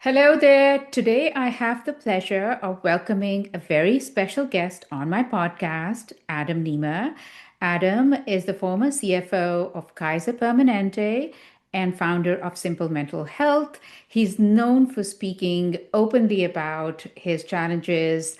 Hello there. Today I have the pleasure of welcoming a very special guest on my podcast, Adam Nemer. Adam is the former CFO of Kaiser Permanente and founder of Simple Mental Health. He's known for speaking openly about his challenges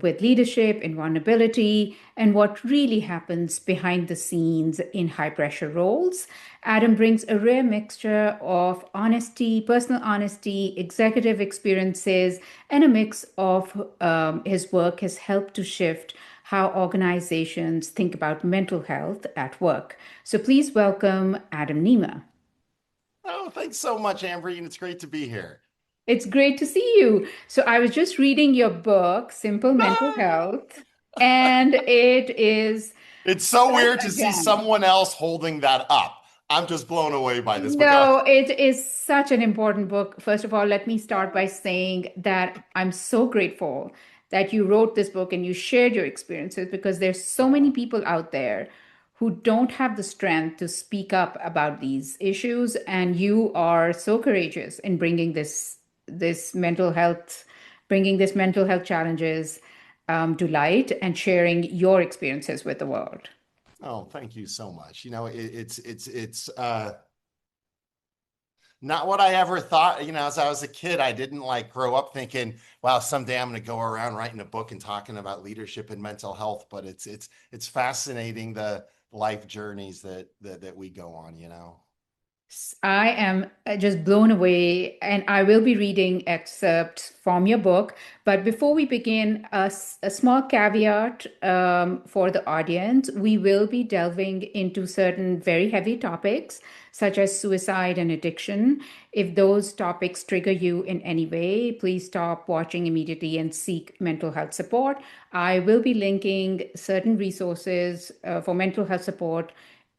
with leadership and vulnerability and what really happens behind the scenes in high pressure roles. Adam brings a rare mixture of honesty, personal honesty, executive experiences, and a mix of his work has helped to shift how organizations think about mental health at work. So please welcome Adam Nemer. Oh, thanks so much, Amber. And it's great to be here. It's great to see you. So I was just reading your book, Simple Mental Ah! Health, and it is It's so such weird to a see gem. someone else holding that up. I'm just blown away by this. But go. No, it is such an important book. First of all, let me start by saying that I'm so grateful that you wrote this book and you shared your experiences because there's so many Oh, people out there who don't have the strength to speak up about these issues, and you are so courageous in bringing this mental health, bringing this mental health challenges to light and sharing your experiences with the world. oh, thank you so much. It's not what I ever thought. As I was a kid, I didn't like grow up thinking, wow, someday I'm going to go around writing a book and talking about leadership and mental health. But it's fascinating the life journeys that we go on. I am just blown away, and I will be reading excerpts from your book. But before we begin, a small caveat for the audience. We will be delving into certain very heavy topics, such as suicide and addiction. If those topics trigger you in any way, please stop watching immediately and seek mental health support. I will be linking certain resources for mental health support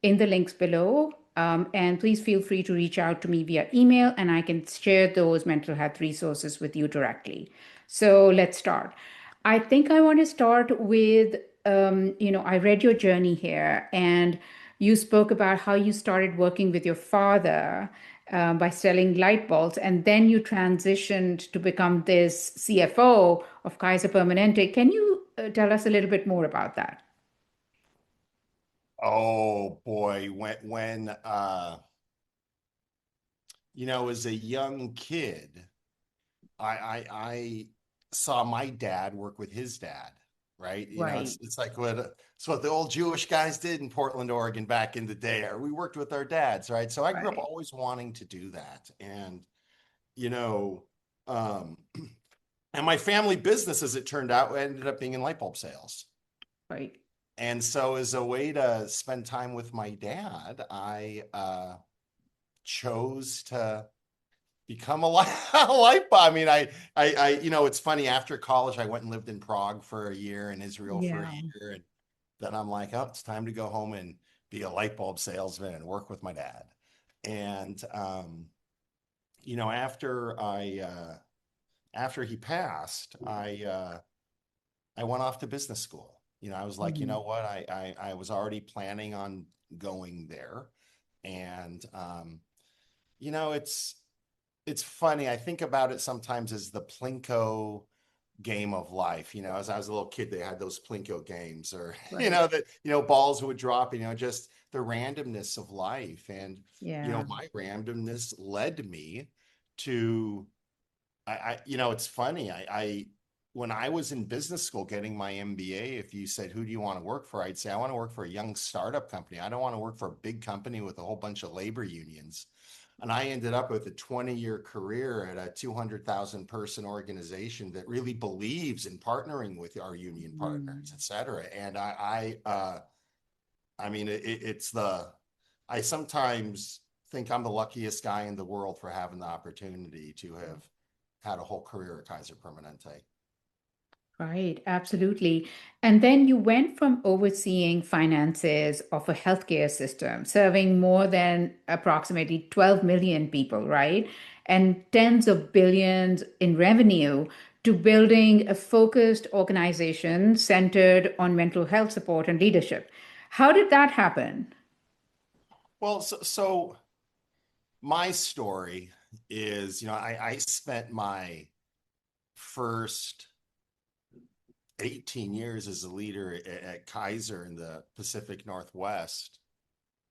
in the links below. And please feel free to reach out to me via email, and I can share those mental health resources with you directly. So let's start. I think I want to start with, I read your journey here, and you spoke about how you started working with your father by selling light bulbs, and then you transitioned to become this CFO of Kaiser Permanente. Can you tell us a little bit more about that? Oh boy, as a young kid, I saw my dad work with his dad, right? Right, It's like what the old Jewish guys did in Portland, Oregon back in the day. Or we worked with our dads, right? So I grew up right, always wanting to do that, and you know, um, and my family business, as it turned out, ended up being in light bulb sales. right. And so, as a way to spend time with my dad, I chose to become a a light bulb. I mean, it's funny. After college, I went and lived in Prague for a year and Israel for a Yeah. year, and then I'm like, oh, it's time to go home and be a light bulb salesman and work with my dad. And after he passed, I went off to business school. I was like, you Mhm. know what? I was already planning on going there, and you know, it's funny. I think about it sometimes as the Plinko game of life. As I was a little kid, they had those Plinko games, or Right. that balls would drop. Just the randomness of life, and Yeah. my randomness led me to. It's funny. When I was in business school getting my MBA, if you said, "Who do you want to work for?" I'd say, "I want to work for a young startup company. I don't want to work for a big company with a whole bunch of labor unions." And I ended up with a 20-year career at a 200,000 person organization that really believes in partnering with our union partners, Mm. et cetera. And I mean, I sometimes think I'm the luckiest guy in the world for having the opportunity to have had a whole career at Kaiser Permanente. Right. Absolutely. And then you went from overseeing finances of a healthcare system, serving more than approximately 12 million people, right? And tens of billions in revenue to building a focused organization centered on mental health support and leadership. How did that happen? Well, so my story, is, I spent my first 18 years as a leader at Kaiser in the Pacific Northwest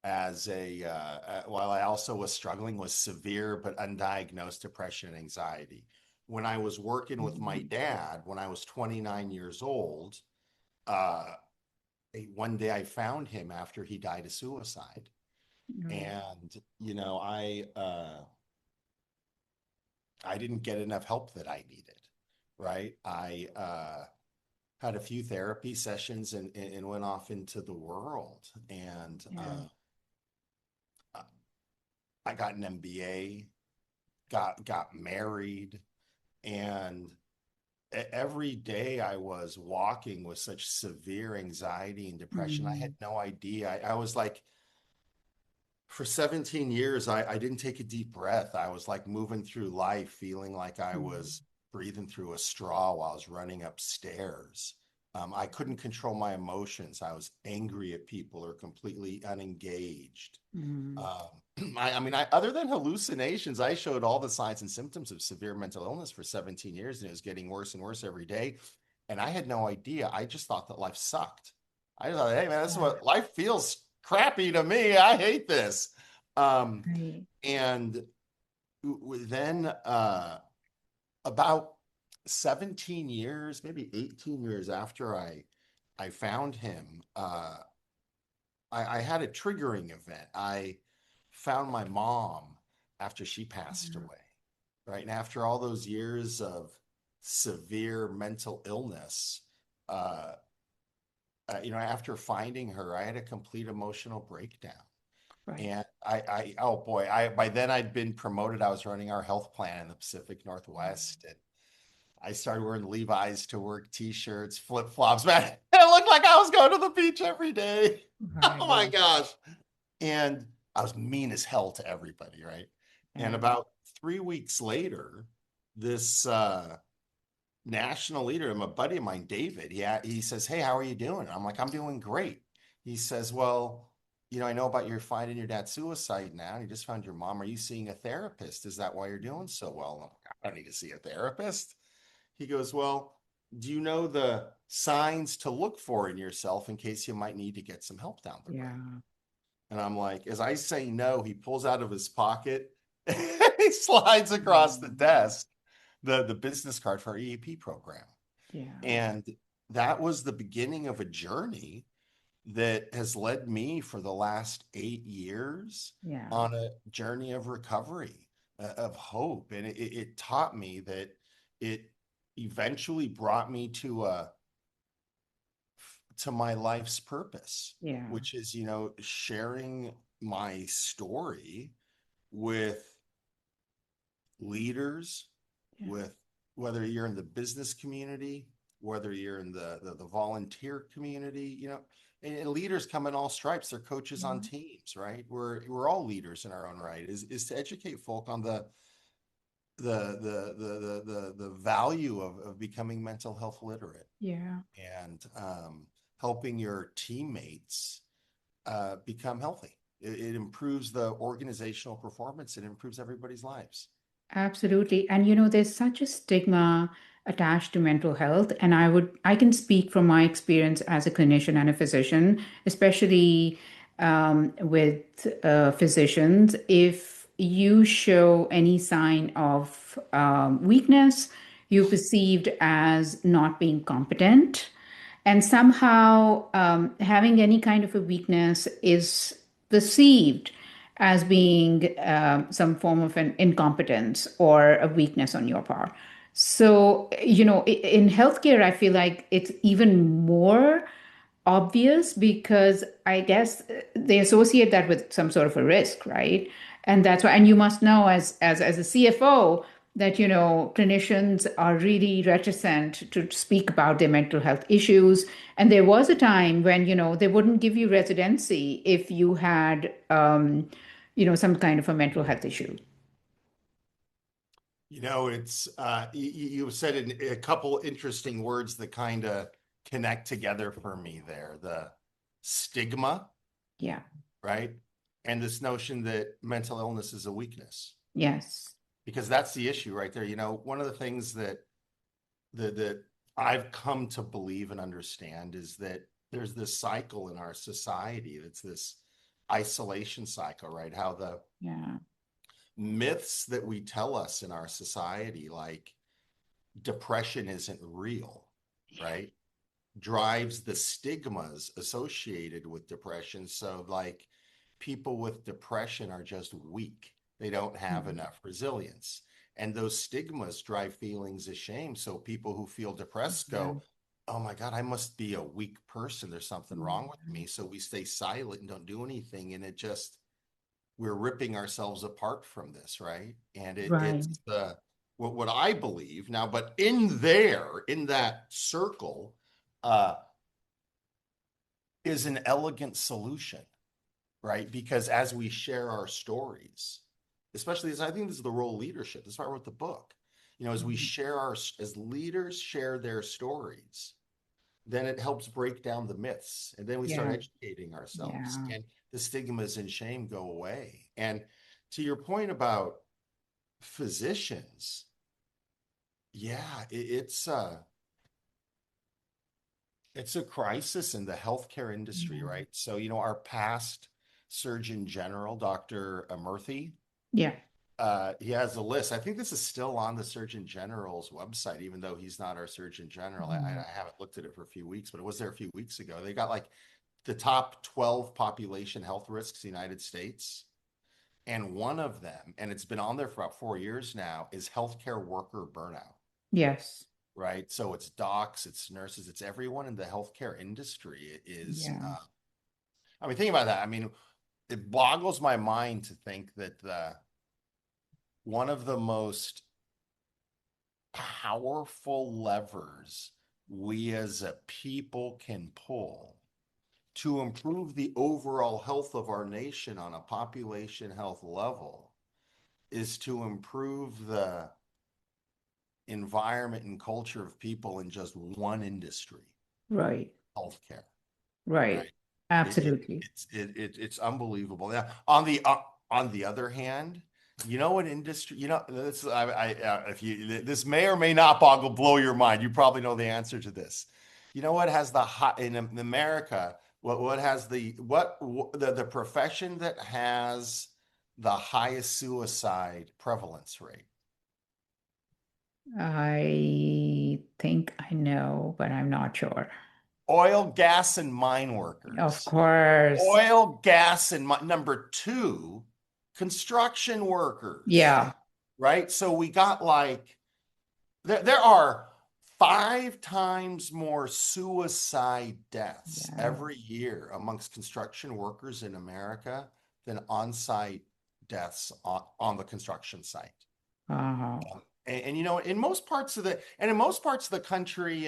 as while I also was struggling with severe but undiagnosed depression and anxiety. When I was working with my Mhm. dad, when I was 29 years old, uh, one day I found him after he died of suicide. Oh, And, I didn't get enough help that I needed, right? I had a few therapy sessions and went off into the world. And yeah. I got an MBA, got married, and every day I was walking with such severe anxiety and depression. I had Mm, no idea. I was like, for 17 years, I didn't take a deep breath. I was like moving through life feeling like I mm, was breathing through a straw while I was running upstairs. I couldn't control my emotions. I was angry at people or completely unengaged. mm. Other than hallucinations, I showed all the signs and symptoms of severe mental illness for 17 years, and it was getting worse and worse every day. And I had no idea. I just thought that life sucked. I just thought, hey man, this is Yeah, what life feels crappy to me. I hate this. Um, right. and then about 17 years, maybe 18 years after I found him, I had a triggering event. I found my mom after she passed Yeah, away, right? And after all those years of severe mental illness, uh, after finding her, I had a complete emotional breakdown. right. And oh boy, by then I'd been promoted. I was running our health plan in the Pacific Northwest, and I started wearing Levi's to work, t-shirts, flip-flops, man. It looked like I was going to the beach every day. Oh my Right. gosh. And I was mean as hell to everybody, right? And Yeah. about 3 weeks later, this national leader, a buddy of mine, David, he says, "Hey, how are you doing?" I'm like, "I'm doing great." He says, "Well, I know about your finding your dad's suicide now, and you just found your mom. Are you seeing a therapist? Is that why you're doing so well?" I'm like, "I don't need to see a therapist." He goes, "Well, do you know the signs to look for in yourself in case you might need to get some help down the road?" Yeah. And I'm like, as I say no, he pulls out of his pocket, he slides across the Mm, desk the business card for our EAP program. yeah. And that was the beginning of a journey that has led me for the last 8 years Yeah. on a journey of recovery, of hope. And it taught me that it eventually brought me to my life's purpose, Yeah. which is, sharing my story with leaders, Yeah. with whether you're in the business community, whether you're in the volunteer community, and leaders come in all stripes. They're coaches on Yeah. teams, right? We're all leaders in our own right. Is to educate folk on the value of becoming mental health literate Yeah. and helping your teammates become healthy. It improves the organizational performance. It improves everybody's lives. Absolutely. And there's such a stigma attached to mental health. And I can speak from my experience as a clinician and a physician, especially with physicians. If you show any sign of weakness, you're perceived as not being competent. And somehow having any kind of a weakness is perceived as being some form of an incompetence or a weakness on your part. So, in healthcare, I feel like it's even more obvious because I guess they associate that with some sort of a risk, right? And that's why, and you must know as a CFO that clinicians are really reticent to speak about their mental health issues. And there was a time when they wouldn't give you residency if you had some kind of a mental health issue. It's you said a couple interesting words that kind of connect together for me there. The stigma, Yeah. right? And this notion that mental illness is a weakness. Yes. because that's the issue right there. One of the things that I've come to believe and understand is that there's this cycle in our society that's this isolation cycle, right? How the Yeah. myths that we tell us in our society, like depression isn't real, right? Drives the stigmas associated with depression. So, like, people with depression are just weak, they don't have Mm. enough resilience. And those stigmas drive feelings of shame. So, people who feel depressed Yeah. go, oh my God, I must be a weak person. There's something wrong with Yeah. me. So, we stay silent and don't do anything. And it just, we're ripping ourselves apart from this, right? And it's Right. the what I believe now, but in that circle, uh, is an elegant solution, right? Because as we share our stories, especially as I think this is the role of leadership, this is why I wrote the book. As we Mhm. share as leaders share their stories, then it helps break down the myths. And then we start Yeah. educating ourselves, Yeah. and the stigmas and shame go away. And to your point about physicians, yeah, it's a crisis in the healthcare industry, Yeah. right? So, our past Surgeon General, Dr. Murthy, Yeah. he has a list. I think this is still on the Surgeon General's website, even though he's not our Surgeon General. I Mhm. haven't looked at it for a few weeks, but it was there a few weeks ago. They got like the top 12 population health risks in the United States. And one of them, and it's been on there for about 4 years now, is healthcare worker burnout, Yes. right? So it's docs, it's nurses, it's everyone in the healthcare industry. It is, Yeah. I mean, think about that. I mean, it boggles my mind to think that one of the most powerful levers we as a people can pull to improve the overall health of our nation on a population health level is to improve the environment and culture of people in just one industry, Right. healthcare, Right. right? Absolutely. It's unbelievable. Now, on the other hand, what industry? This if you this may or may not blow your mind. You probably know the answer to this. You know what has the hot in America? What has the profession that has the highest suicide prevalence rate? I think I know, but I'm not sure. Oil, gas, and mine Of workers. course. Oil, gas, and number two, construction workers, Yeah. right? So we got like there are 5 times more suicide deaths Yeah. every year amongst construction workers in America than on-site deaths on the construction site. Wow. And in most parts of the country,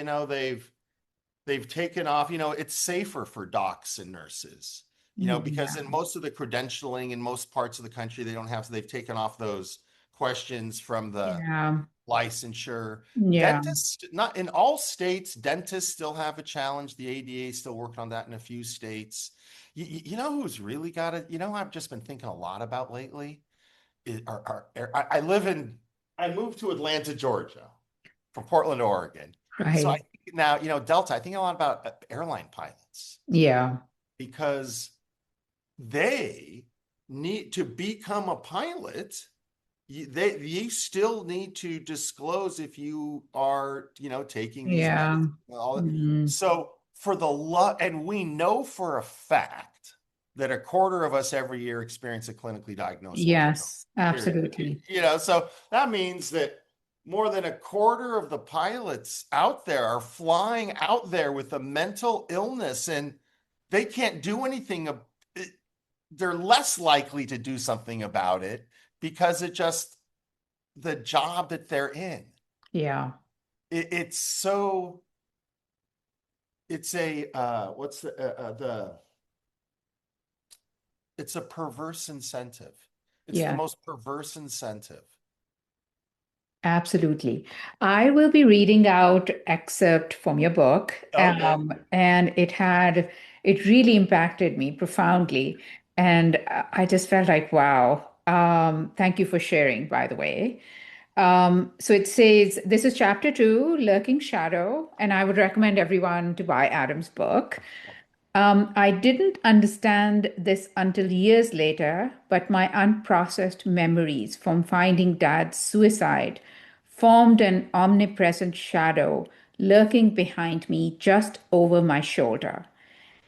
they've taken off, it's safer for docs and nurses, because Yeah. in most of the credentialing in most parts of the country, they don't have, so they've taken off those questions from the Yeah. licensure. Yeah. Dentists, not in all states, dentists still have a challenge. The ADA is still working on that in a few states. You know who's really got it? I've just been thinking a lot about lately? I live in, I moved to Atlanta, Georgia from Portland, Oregon. So I Right. think now, Delta, I think a lot about airline pilots Yeah. because they need to become a pilot. You still need to disclose if you are, taking these Yeah. medicines. Mm. So for the love, and we know for a fact that a quarter of us every year experience a clinically diagnosed overdose. Yes, Period. absolutely. So that means that more than a quarter of the pilots out there are flying out there with a mental illness, and they can't do anything. They're less likely to do something about it because it just the job that they're in. Yeah. It's so it's a what's the it's a perverse incentive. It's the Yeah. most perverse incentive. Absolutely. I will be reading out excerpt from your book, Okay. and it really impacted me profoundly. And I just felt like, wow. Thank you for sharing, by the way. So it says this is chapter two, Lurking Shadow, and I would recommend everyone to buy Adam's book. I didn't understand this until years later, but my unprocessed memories from finding dad's suicide formed an omnipresent shadow lurking behind me just over my shoulder.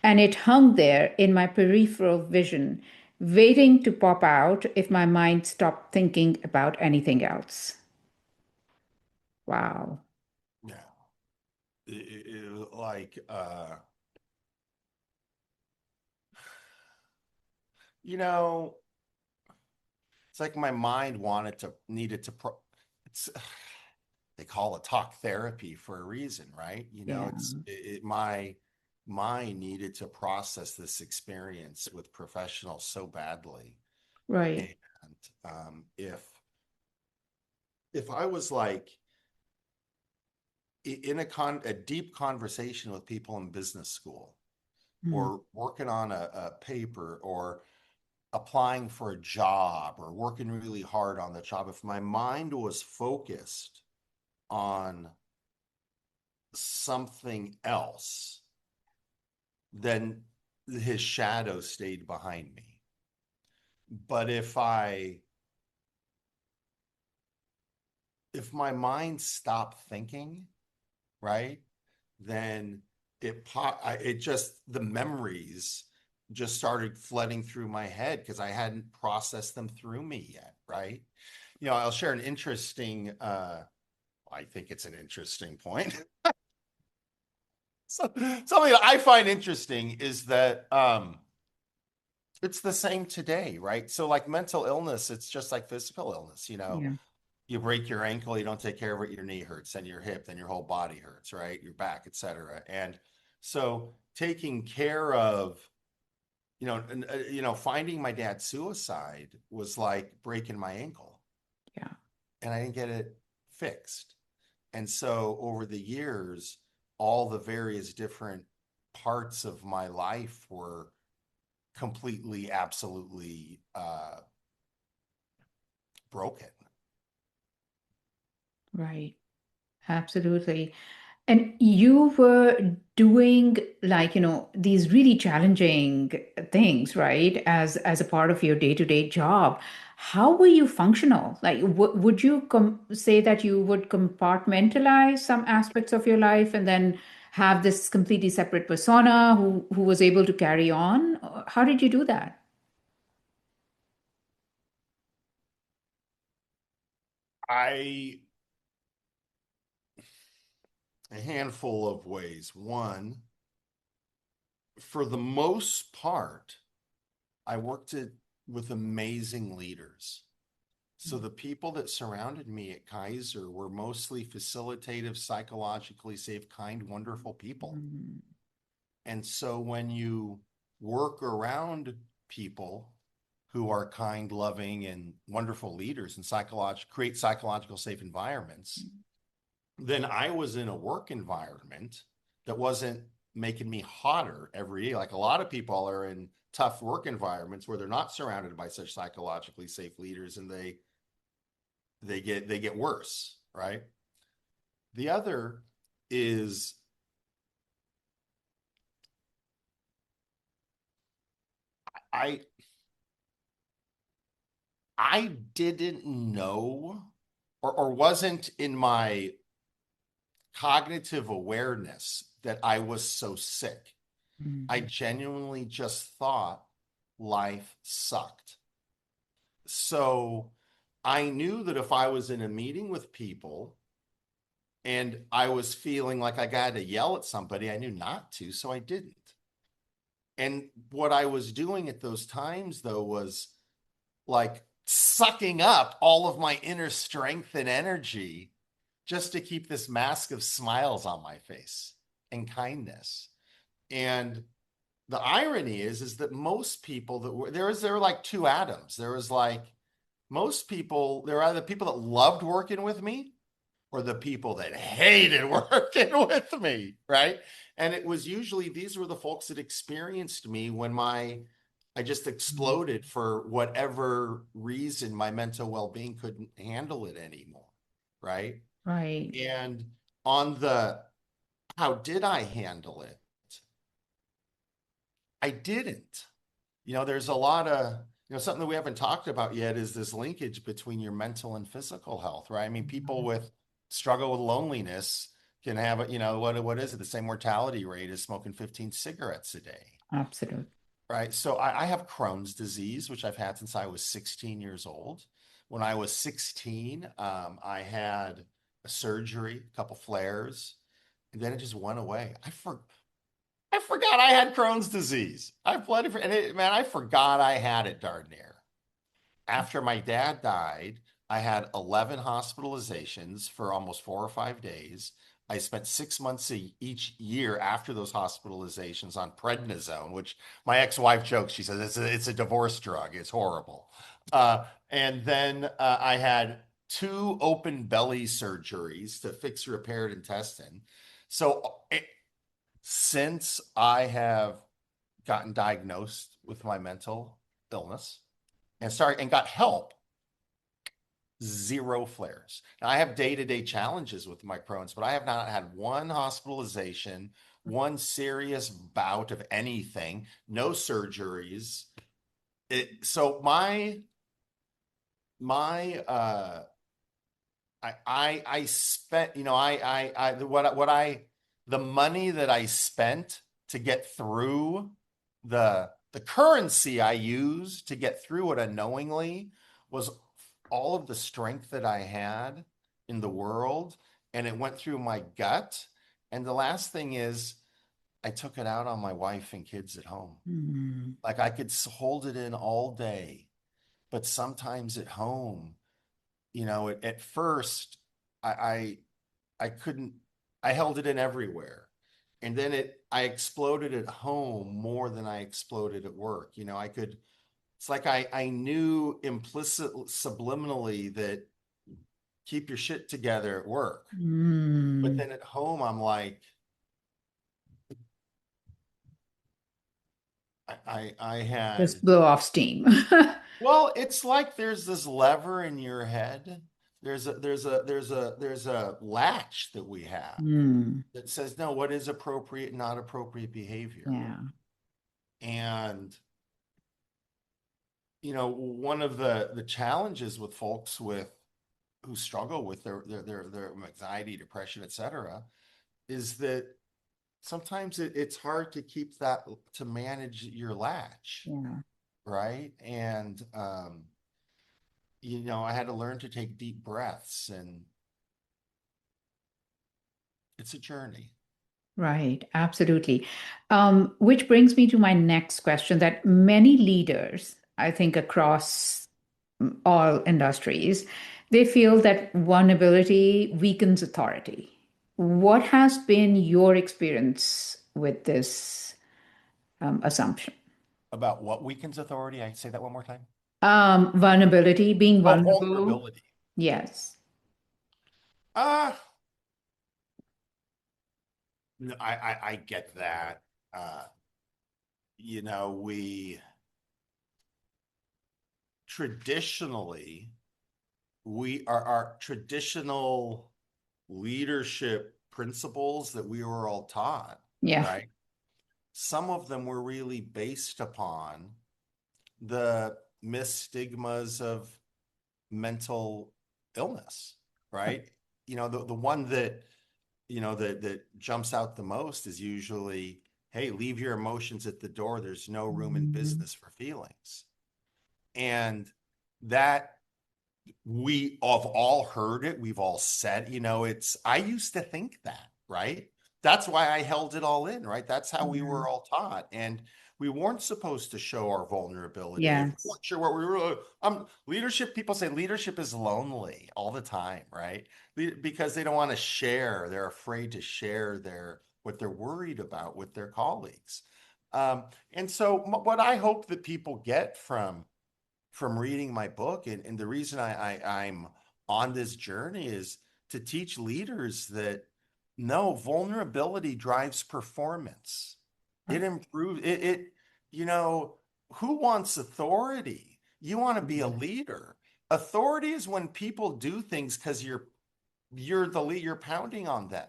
And it hung there in my peripheral vision, waiting to pop out if my mind stopped thinking about anything else. Wow. Yeah. Like, you know, it's like my mind needed to, it's, they call it talk therapy for a reason, right? Yeah. My mind needed to process this experience with professionals so badly. Right. And if I was like in a deep conversation with people in business school, Mm. or working on a paper, or applying for a job, or working really hard on the job, if my mind was focused on something else, then his shadow stayed behind me. But if my mind stopped thinking, right, then it just, the memories just started flooding through my head because I hadn't processed them through me yet, right? I'll share an interesting I think it's an interesting point. So, something that I find interesting is that it's the same today, right? So like mental illness, it's just like physical illness. Yeah. You break your ankle, you don't take care of it, your knee hurts, then your hip, then your whole body hurts, right? Your back, etc. And so taking care of, finding my dad's suicide was like breaking my ankle, Yeah. and I didn't get it fixed. And so over the years, all the various different parts of my life were completely, absolutely broken. Right. Absolutely. And you were doing like, these really challenging things, right? As a part of your day-to-day job. How were you functional? Like, would you say that you would compartmentalize some aspects of your life and then have this completely separate persona who was able to carry on? How did you do that? I A handful of ways. One, for the most part, I with amazing leaders. So the people that surrounded me at Kaiser were mostly facilitative, psychologically safe, kind, wonderful people. Mm. And so when you work around people who are kind, loving, and wonderful leaders and create psychological safe environments, then I was in a work environment that wasn't making me hotter every day. Like a lot of people are in tough work environments where they're not surrounded by such psychologically safe leaders, and they get worse, right? The other is I I didn't know, or wasn't in my cognitive awareness that I was so sick. I Mm. genuinely just thought life sucked. So I knew that if I was in a meeting with people and I was feeling like I got to yell at somebody, I knew not to, so I didn't. And what I was doing at those times, though, was like sucking up all of my inner strength and energy just to keep this mask of smiles on my face and kindness. And the irony is that most people there were like two Adams. There was like most people, there were either people that loved working with me or the people that hated working with me, right? And it was usually these were the folks that experienced me when my I just Mm. exploded for whatever reason. My mental well-being couldn't handle it anymore. Right. Right. And on the how did I handle it? I didn't. There's a lot of, something that we haven't talked about yet is this linkage between your mental and physical health, right? I mean, people with struggle with loneliness can have, what is it? The same mortality rate as smoking 15 cigarettes a day, Absolutely. right? So I have Crohn's disease, which I've had since I was 16 years old. When I was 16, I had a surgery, a couple flares, and then it just went away. I forgot I had Crohn's disease. I've bled it for, and man, I forgot I had it darn near. After my dad died, I had 11 hospitalizations for almost 4 or 5 days. I spent 6 months each year after those hospitalizations on prednisone, which my ex-wife jokes. She says it's a divorce drug. It's horrible. And then I had two open belly surgeries to fix repaired intestine. So since I have gotten diagnosed with my mental illness and got help, zero flares. Now I have day-to-day challenges with my Crohn's, but I have not had one hospitalization, one serious bout of anything, no surgeries. So my I spent, what I the money that I spent to get through the currency I used to get through it unknowingly was all of the strength that I had in the world, and it went through my gut. And the last thing is I took it out on my wife and kids at home. Mm. Like I could hold it in all day, but sometimes at home, at first I, I I couldn't, I held it in everywhere. And then I exploded at home more than I exploded at work. It's like I knew implicitly, subliminally that keep your shit together at work. But Mm. then at home, I'm like, I had, Just blow off steam. well, it's like there's this lever in your head. There's a latch that we have Mm. that says, no, what is appropriate, not appropriate behavior. Yeah. And one of the challenges with folks with who struggle with their anxiety, depression, etc., is that sometimes it's hard to keep that to manage your latch, Yeah. right? And I had to learn to take deep breaths, and it's a journey. Right, absolutely. Which brings me to my next question that many leaders, I think across all industries, they feel that vulnerability weakens authority. What has been your experience with this assumption? About what weakens authority? I say that one more time. Vulnerability, being Oh, vulnerable. vulnerability. Yes. Uh no, I get that. Uh, we traditionally we are our traditional leadership principles that we were all taught, Yeah. right? Some of them were really based upon the stigmas of mental illness, right? The one that that jumps out the most is usually, hey, leave your emotions at the door. There's no room in Mhm. business for feelings. And that we have all heard it. We've all said, I used to think that, right? That's why I held it all in, right? That's how we Yeah. were all taught. And we weren't supposed to show our vulnerability. If we Yes. weren't sure what we were, leadership, people say leadership is lonely all the time, right? Because they don't want to share. They're afraid to share what they're worried about with their colleagues. And so what I hope that people get from reading my book, and the reason I'm on this journey is to teach leaders that no, vulnerability drives performance. It improves it. You know, who wants authority? You want to be a Yeah. leader. Authority is when people do things because you're the lead, you're pounding on them.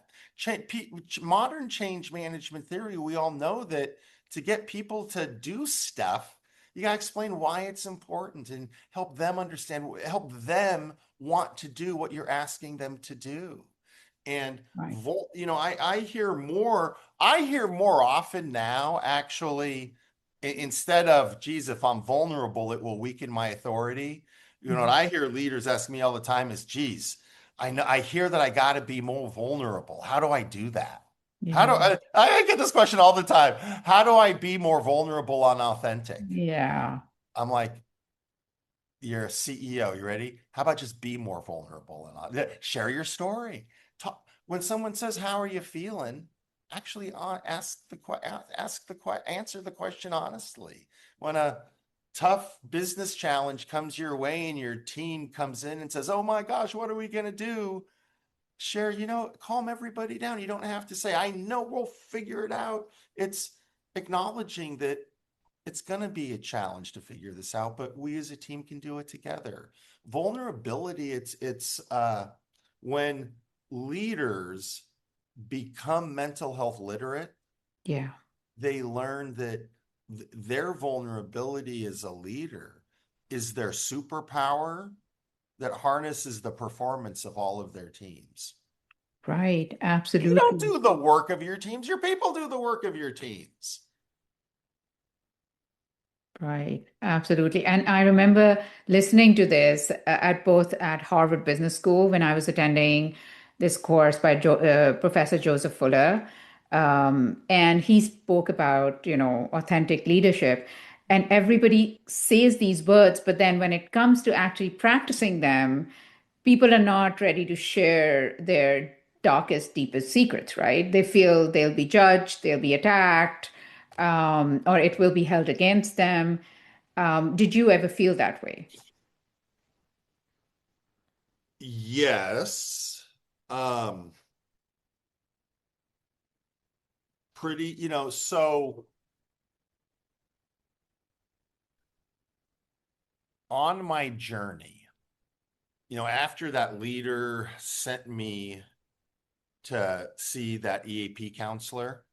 Modern change management theory, we all know that to get people to do stuff, you got to explain why it's important and help them understand, help them want to do what you're asking them to do. And Right. I hear more often now, actually, instead of, geez, if I'm vulnerable, it will weaken my authority. You know what Mhm. I hear leaders ask me all the time is, geez, I hear that I got to be more vulnerable. How do I do that? How do Yeah. I get this question all the time? How do I be more vulnerable and authentic? Yeah. I'm like, you're a CEO. You ready? How about just be more vulnerable and share your story? Talk, when someone says, "How are you feeling?" Actually, answer the question honestly. When a tough business challenge comes your way and your team comes in and says, "Oh my gosh, what are we going to do?" Share, calm everybody down. You don't have to say, "I know we'll figure it out." It's acknowledging that it's going to be a challenge to figure this out, but we as a team can do it together. Vulnerability, it's when leaders become mental health literate, Yeah. they learn that their vulnerability as a leader is their superpower that harnesses the performance of all of their teams. Right. You don't Absolutely. do the work of your teams, your people do the work of your teams. Right, absolutely. And I remember listening to this at both at Harvard Business School when I was attending this course by Professor Joseph Fuller. And he spoke about, authentic leadership. And everybody says these words, but then when it comes to actually practicing them, people are not ready to share their darkest, deepest secrets, right? They feel they'll be judged, they'll be attacked, or it will be held against them. Did you ever feel that way? Yes. Um, pretty, so on my journey, after that leader sent me to see that EAP counselor,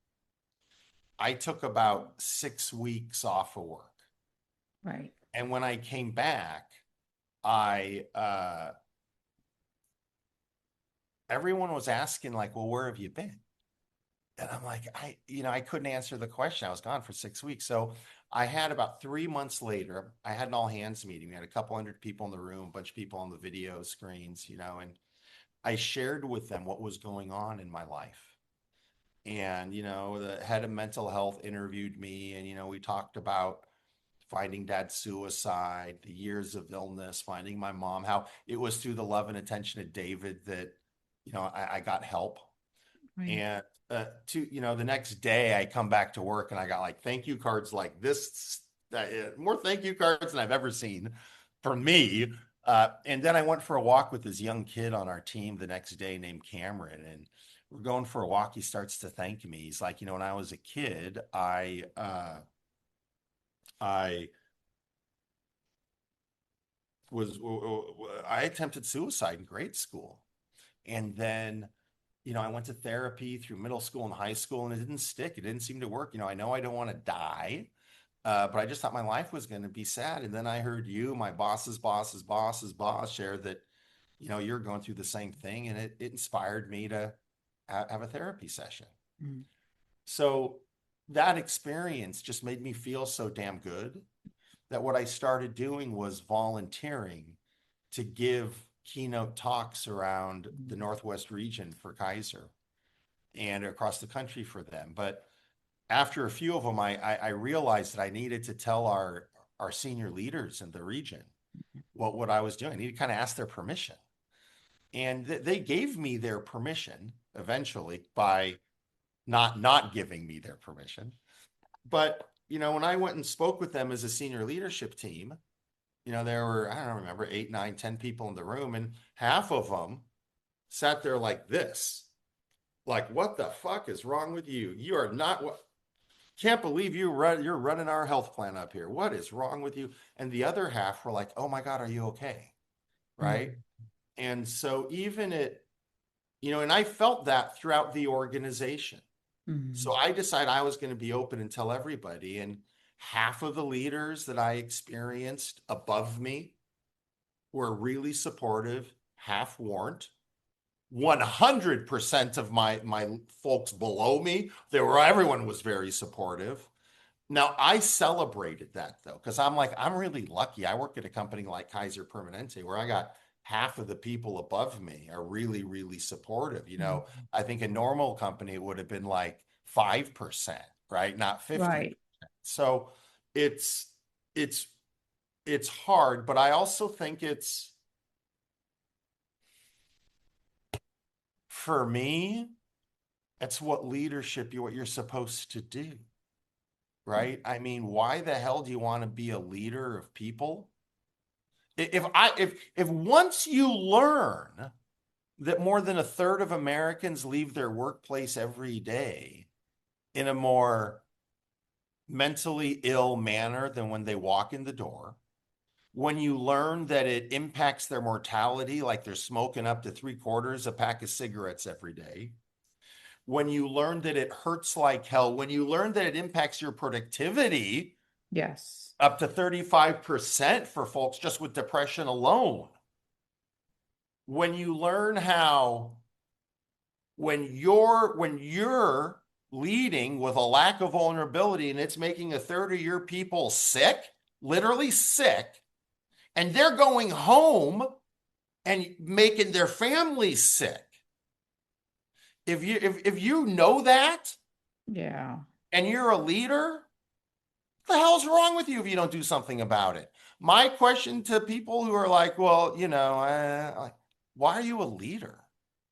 I took about 6 weeks off of work. Right. And when I came back, I everyone was asking like, "Well, where have you been?" And I'm like, I couldn't answer the question. I was gone for 6 weeks. So I had about 3 months later, I had an all hands meeting. We had a couple hundred people in the room, a bunch of people on the video screens, and I shared with them what was going on in my life. And, the head of mental health interviewed me, and, we talked about finding dad's suicide, the years of illness, finding my mom, how it was through the love and attention of David that, I got help. Right. And the next day I come back to work and I got like thank you cards like this, more thank you cards than I've ever seen from me. And then I went for a walk with this young kid on our team the next day named Cameron. And we're going for a walk. He starts to thank me. He's like, when I was a kid, I was, I attempted suicide in grade school. And then I went to therapy through middle school and high school, and it didn't stick. It didn't seem to work. I know I don't want to die, but I just thought my life was going to be sad. And then I heard you, my boss's boss, share that, you're going through the same thing, and it inspired me to have a therapy session. Mm. So that experience just made me feel so damn good that what I started doing was volunteering to give keynote talks around the Northwest region for Kaiser and across the country for them. But after a few of them, I realized that I needed to tell our senior leaders in the region what I was doing. I needed to kind of ask their permission. And they gave me their permission eventually by not giving me their permission. But, when I went and spoke with them as a senior leadership team, there were, I don't remember, 8, 9, 10 people in the room, and half of them sat there like this, like, what the fuck is wrong with you? You are not what. can't believe you're running our health plan up here. What is wrong with you? And the other half were like, oh my God, are you okay? Right. Mm, And so even it, and I felt that throughout the organization. So mm, I decided I was going to be open and tell everybody. And half of the leaders that I experienced above me were really supportive, half weren't. 100% of my folks below me, everyone was very supportive. Now I celebrated that though, because I'm like, I'm really lucky. I work at a company like Kaiser Permanente where I got half of the people above me are really, really supportive. mm. I think a normal company would have been like 5%, right? Not 50%. Right. So it's it's it's hard, but I also think it's for me, it's what you're supposed to do, right? I mean, why the hell do you want to be a leader of people? If once you learn that more than a third of Americans leave their workplace every day in a more mentally ill manner than when they walk in the door, when you learn that it impacts their mortality, like they're smoking up to 3/4 a pack of cigarettes every day, when you learn that it hurts like hell, when you learn that it impacts your productivity Yes. up to 35% for folks just with depression alone, when you learn how when you're leading with a lack of vulnerability and it's making a third of your people sick, literally sick, and they're going home and making their families sick. If you know that Yeah. and you're a leader, what the hell's wrong with you if you don't do something about it? My question to people who are like, well, like, why are you a leader?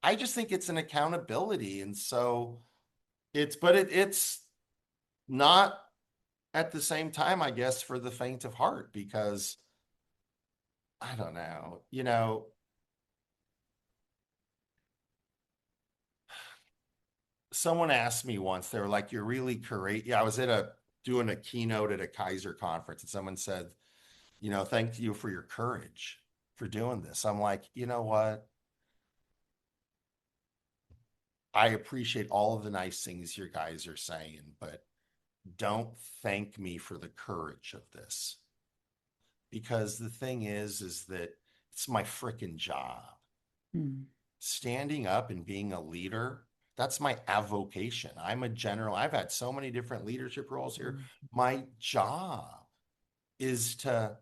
I just think it's an accountability. And so it's not at the same time, I guess, for the faint of heart, because I don't know, someone asked me once, they were like, you're really courageous. Yeah, I was doing a keynote at a Kaiser conference and someone said, thank you for your courage for doing this. I'm like, you know what? I appreciate all of the nice things you guys are saying, but don't thank me for the courage of this. Because the thing is that it's my freaking job. Mm, Standing up and being a leader, that's my avocation. I'm a general. I've had so many different leadership roles here. mm. My job is to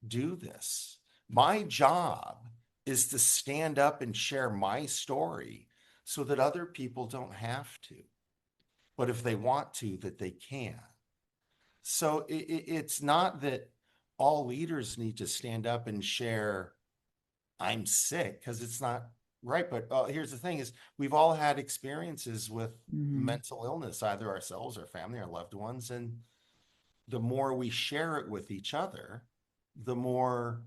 do this. My job is to stand up and share my story so that other people don't have to. But if they want to, that they can. So it's not that all leaders need to stand up and share, I'm sick, because it's not right. But here's the thing is we've all had experiences with Mhm. mental illness, either ourselves or family or loved ones. And the more we share it with each other, the more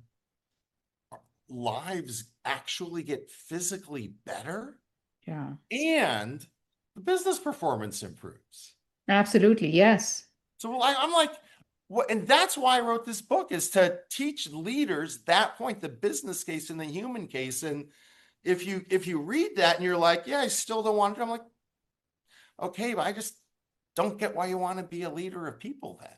lives actually get physically better Yeah. and the business performance improves. Absolutely. Yes. So I'm like, what? And that's why I wrote this book, is to teach leaders that point, the business case and the human case. And if you read that and you're like, yeah, I still don't want to, I'm like, okay, but I just don't get why you want to be a leader of people then.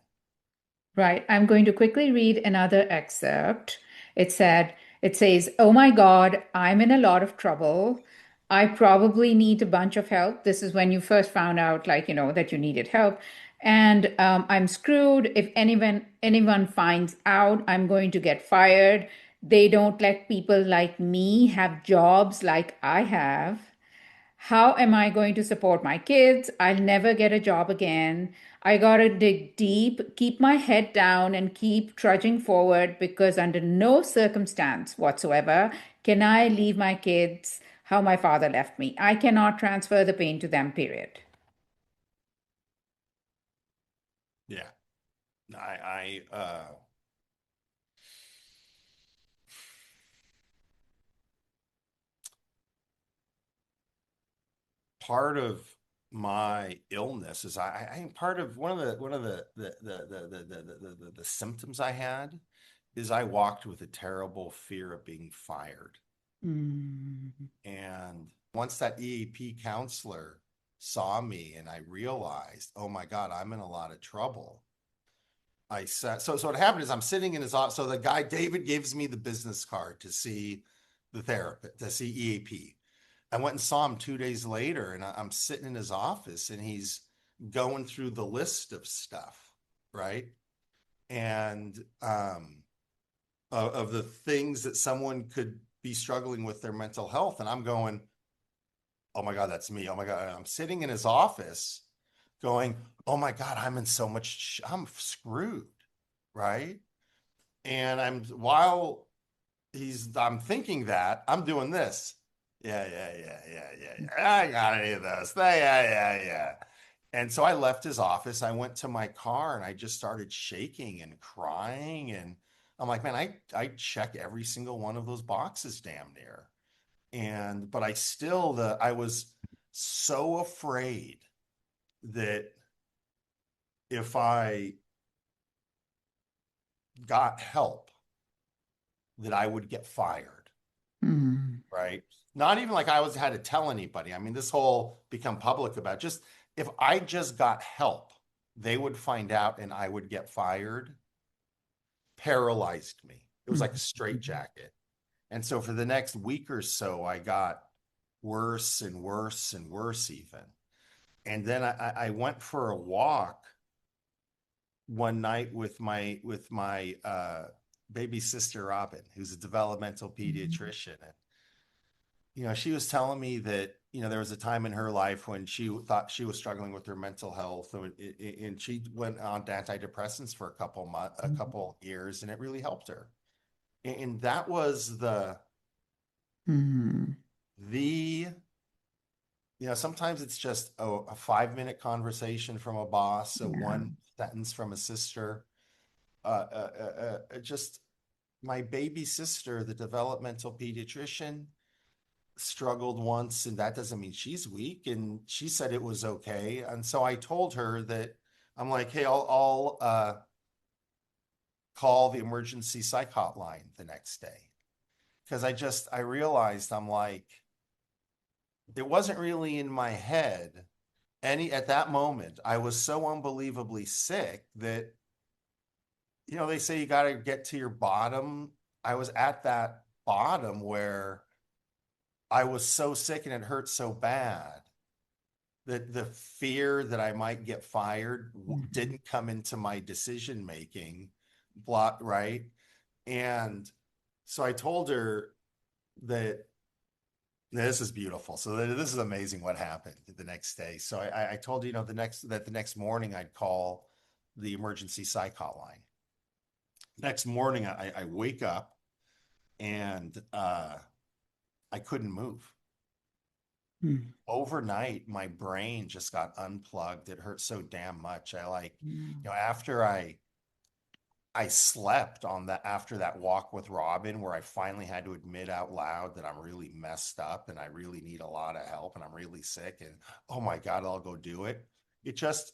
Right. I'm going to quickly read another excerpt. It says, "Oh my God, I'm in a lot of trouble. I probably need a bunch of help." This is when you first found out, like, that you needed help. And I'm screwed. If anyone finds out, I'm going to get fired. They don't let people like me have jobs like I have. How am I going to support my kids? I'll never get a job again. I gotta dig deep, keep my head down, and keep trudging forward because, under no circumstance whatsoever, can I leave my kids how my father left me. I cannot transfer the pain to them, period. Yeah. I part of my illness is I am part of one of the symptoms I had is I walked with a terrible fear of being fired. Mm. And once that EAP counselor saw me and I realized, oh my God, I'm in a lot of trouble. I said, so what happened is I'm sitting in his office. So the guy, David, gives me the business card to see the therapist, to see EAP. I went and saw him 2 days later, and I'm sitting in his office, and he's going through the list of stuff, right? And of the things that someone could be struggling with their mental health, and I'm going, oh my God, that's me. Oh my God, I'm sitting in his office, going, oh my God, I'm in so much, I'm screwed, right? And while I'm thinking that, I'm doing this. Yeah, yeah, yeah, yeah, yeah, yeah. I got any of those. Yeah, yeah, yeah. And so I left his office. I went to my car and I just started shaking and crying. And I'm like, man, I check every single one of those boxes damn near. But I was so afraid that if I got help, that I would get fired. Mm. Right? Not even like I was had to tell anybody. I mean, this whole become public about just if I just got help, they would find out and I would get fired, paralyzed me. It was like a Mm. straitjacket. And so for the next week or so, I got worse and worse and worse even. And then I went for a walk one night with my baby sister Robin, who's a developmental Mm. pediatrician. And she was telling me that, there was a time in her life when she thought she was struggling with her mental health, and she went on antidepressants for a couple years, and it really helped her. And that was Mm. the, sometimes it's just a 5-minute conversation from a boss, a Yeah. one sentence from a sister, just my baby sister, the developmental pediatrician, struggled once, and that doesn't mean she's weak. And she said it was okay. And so I told her that I'm like, hey, I'll call the emergency psych hotline the next day. Because I realized I'm like, it wasn't really in my head at that moment. I was so unbelievably sick that, they say you got to get to your bottom. I was at that bottom where I was so sick and it hurt so bad that the fear that I might get fired Mhm. didn't come into my decision making block, right? And so I told her that this is beautiful. So this is amazing what happened the next day. So I told you, the next morning I'd call the emergency psych hotline. Next morning I wake up and I couldn't move. Mm. Overnight, my brain just got unplugged. It hurt so damn much. Yeah. After I slept on that after that walk with Robin, where I finally had to admit out loud that I'm really messed up and I really need a lot of help and I'm really sick and oh my God, I'll go do it. It just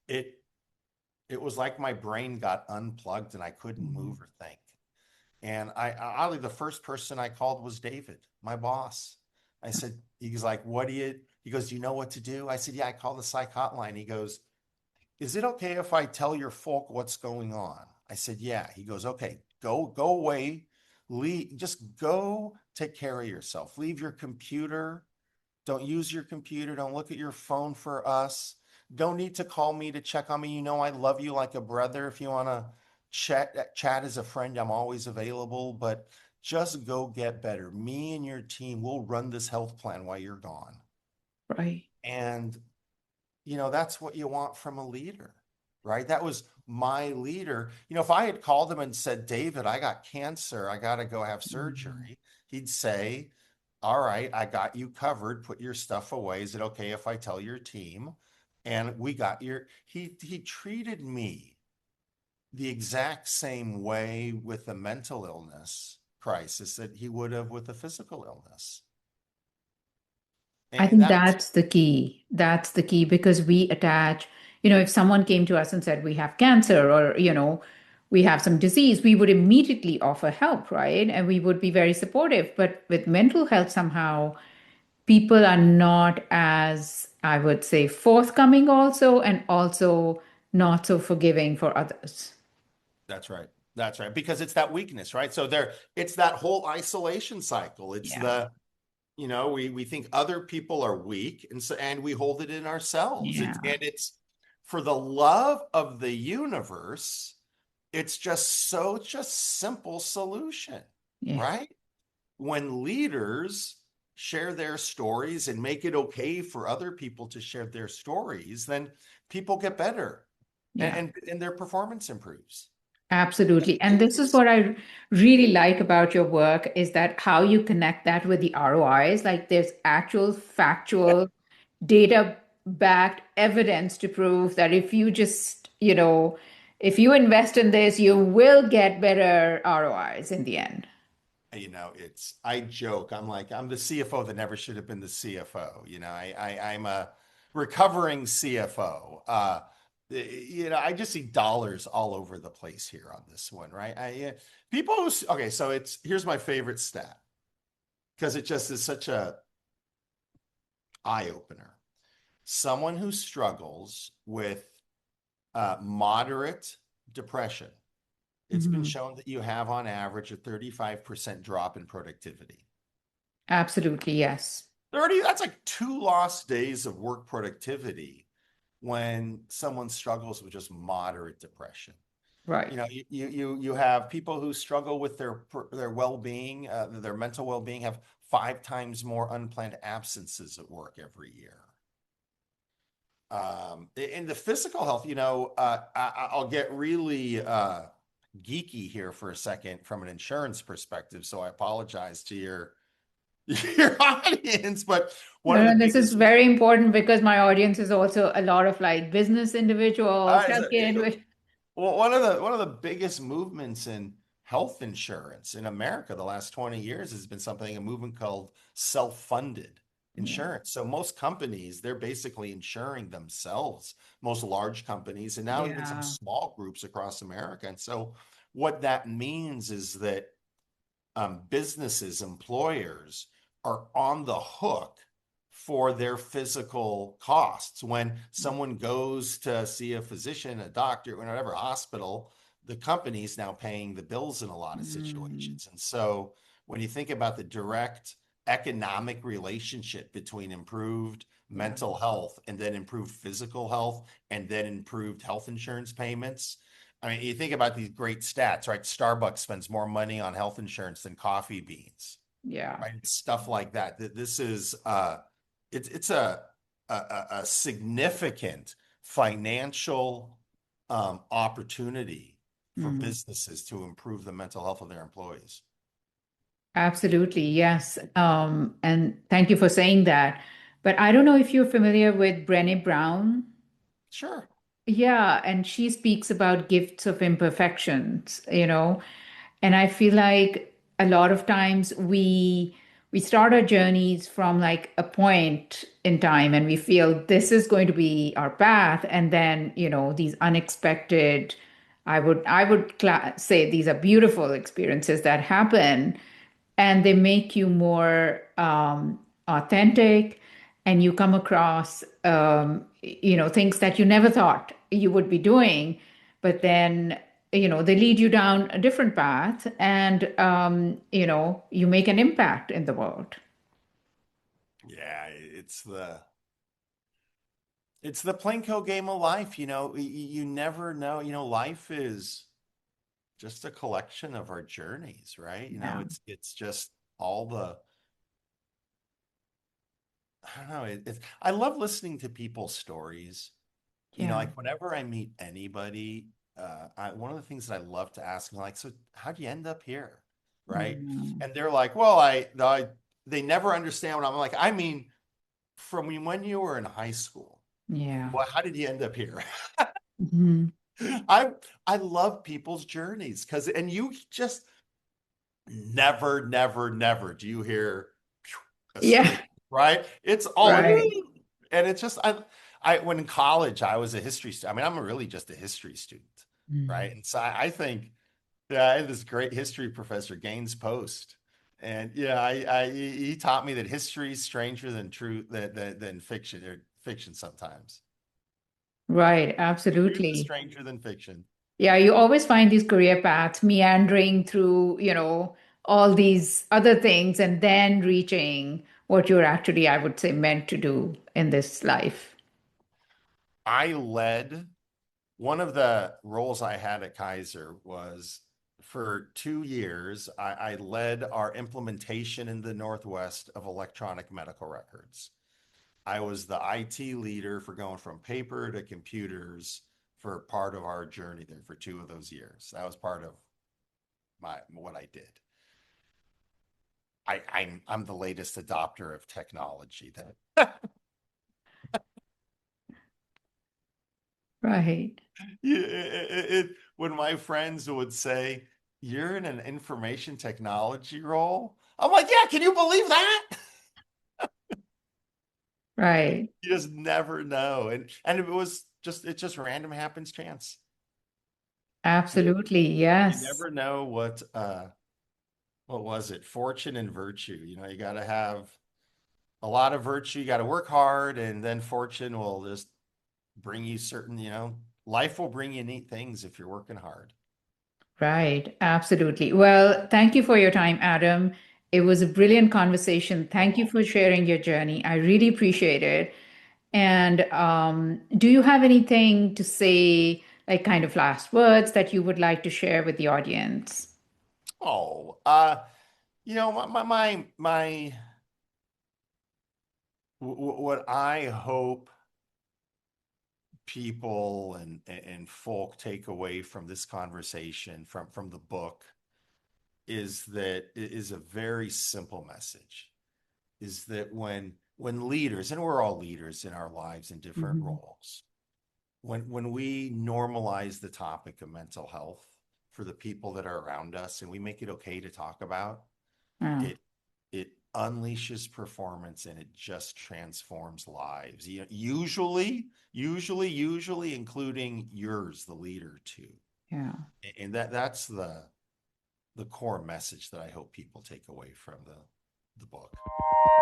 it it was like my brain got unplugged and I couldn't move Mm. or think. And oddly, the first person I called was David, my boss. I said, he's like, he goes, do you know what to do? I said, yeah, I called the psych hotline. He goes, is it okay if I tell your folk what's going on? I said, yeah. He goes, okay, go away. Just go take care of yourself. Leave your computer. Don't use your computer. Don't look at your phone for us. Don't need to call me to check on me. I love you like a brother. If you want to chat as a friend, I'm always available, but just go get better. Me and your team will run this health plan while you're gone. Right. And that's what you want from a leader, right? That was my leader. If I had called him and said, David, I got cancer, I got to go have Mm. surgery, he'd say, all right, I got you covered. Put your stuff away. Is it okay if I tell your team? And we got he treated me the exact same way with a mental illness crisis that he would have with a physical illness. I And think that was that's the key. That's the key because we attach, if someone came to us and said we have cancer or, we have some disease, we would immediately offer help, right? And we would be very supportive. But with mental health, somehow people are not as, I would say, forthcoming also, and also not so forgiving for others. That's right. That's right. Because it's that weakness, right? So it's that whole isolation cycle. It's Yeah. we think other people are weak, and we hold it in ourselves. Yeah. It's for the love of the universe. It's just simple solution, Yeah. right? When leaders share their stories and make it okay for other people to share their stories, then people get better, Yeah. and their performance improves. Absolutely. And this is It's what I really like about your work is that how you connect that with the ROIs. Like there's actual factual data backed evidence to prove that if you just, if you invest in this, you will get better ROIs in the end. I joke, I'm the CFO that never should have been the CFO. I'm a recovering CFO. I just see dollars all over the place here on this one, right? Okay, so here's my favorite stat because it just is such a eye opener. Someone who struggles with moderate depression, it's been Mhm. shown that you have on average a 35% drop in productivity. Absolutely, yes. 30, that's like 2 lost days of work productivity when someone struggles with just moderate depression. Right. You have people who struggle with their well-being, their mental well-being, have 5 times more unplanned absences at work every year. In the physical health, I'll get really geeky here for a second from an insurance perspective, so I apologize to your audience. But one No, of the no, this is biggest very important because my audience is also a lot of like business individuals, is that, healthcare individuals. well, one of the biggest movements in health insurance in America the last 20 years has been a movement called self-funded Yeah. insurance. So most companies, they're basically insuring themselves, most large companies, and now even some Yeah. small groups across America. And so what that means is that businesses, employers are on the hook for their physical costs. When someone goes to see a physician, a doctor, whatever hospital, the company's now paying the bills in a lot of Mm, situations. And so when you think about the direct economic relationship between improved yeah. mental health and then improved physical health and then improved health insurance payments, I mean, you think about these great stats, right? Starbucks spends more money on health insurance than coffee beans, Yeah. right? Stuff like that. This is it's a significant financial opportunity for Mm. businesses to improve the mental health of their employees. Absolutely, yes. And thank you for saying that. But I don't know if you're familiar with Brené Brown. Sure. Yeah, and she speaks about gifts of imperfections, and I feel like a lot of times we start our journeys from like a point in time and we feel this is going to be our path, and then, these unexpected, I would say these are beautiful experiences that happen, and they make you more authentic, and you come across things that you never thought you would be doing, but then they lead you down a different path, and you make an impact in the world. Yeah, it's the Plinko game of life. You never know. Life is just a collection of our journeys, right? Yeah. It's just all the I don't know. I love listening to people's stories. Yeah. Like whenever I meet anybody, one of the things that I love to ask them, like, so how'd you end up here, right? Mm. And they're like, well, they never understand what I'm like. I mean, from when you were in high school, Yeah. well, how did you end up here? Mhm. I I love people's journeys and you just never do you hear a Yeah. scream, right? It's all Right. And it's just when in college I was a history student. I mean, I'm really just a history student, right? Mm. And so I think, yeah, I had this great history professor, Gaines Post, and yeah, he taught me that history is stranger than true than fiction or fiction sometimes. Right, Truth is absolutely. stranger than fiction. Yeah, you always find these career paths meandering through, all these other things and then reaching what you're actually, I would say, meant to do in this life. I led one of the roles I had at Kaiser was for 2 years, I led our implementation in the Northwest of electronic medical records. I was the IT leader for going from paper to computers for part of our journey there for 2 of those years. That was part of my what I did. I'm the latest adopter of technology. That Right, yeah, when my friends would say, "You're in an information technology role," I'm like, "Yeah, can you believe that?" right. You just never know, and it just random happens chance. You, Absolutely. you Yes. never know what was it? Fortune and virtue. You got to have a lot of virtue. You got to work hard, and then fortune will just bring you certain. Life will bring you neat things if you're working hard. Right. Absolutely. Well, thank you for your time, Adam. It was a brilliant conversation. Thank you Oh, for sharing your journey. I really appreciate it. And do you have anything to say, like kind of last words that you would like to share with the audience? oh, what I hope people and folk take away from this conversation from the book is that it is a very simple message, is that when leaders, and we're all leaders in our lives in different Mhm. roles, when we normalize the topic of mental health for the people that are around us and we make it okay to talk about Yeah. it, it unleashes performance and it just transforms lives. Usually including yours, the leader, too. Yeah. And that's the core message that I hope people take away from the book.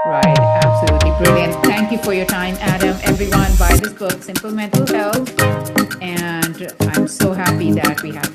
Right. Absolutely brilliant. Thank you for your time, Adam. Everyone, buy this book, Simple Mental Health. And I'm so happy that we have